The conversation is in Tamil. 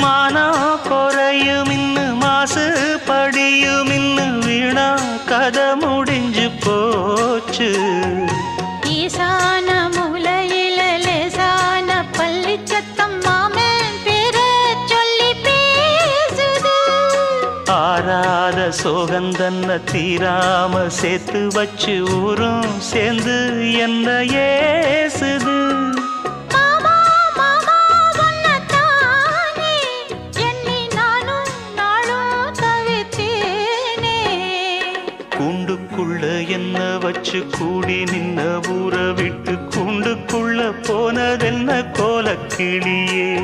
மானம் குறையும் இன்னு மாசு படியும் இன்னு வீணா கதை முடிஞ்சு போச்சு. ஈசான மூலையில லேசான பள்ளி சத்தம் மாமன் பேர சொல்லி பேசுது. ஆறாத சோகந்தன்ன தீராம சேர்த்து வச்சு ஊரும் சேர்ந்து என்ன ஏசுது. கூண்டுக்குள்ள என்ன வச்சு கூடி நின்ன ஊற விட்டு கூண்டுக்குள்ள போனதென்ன கோலக்கிளியே.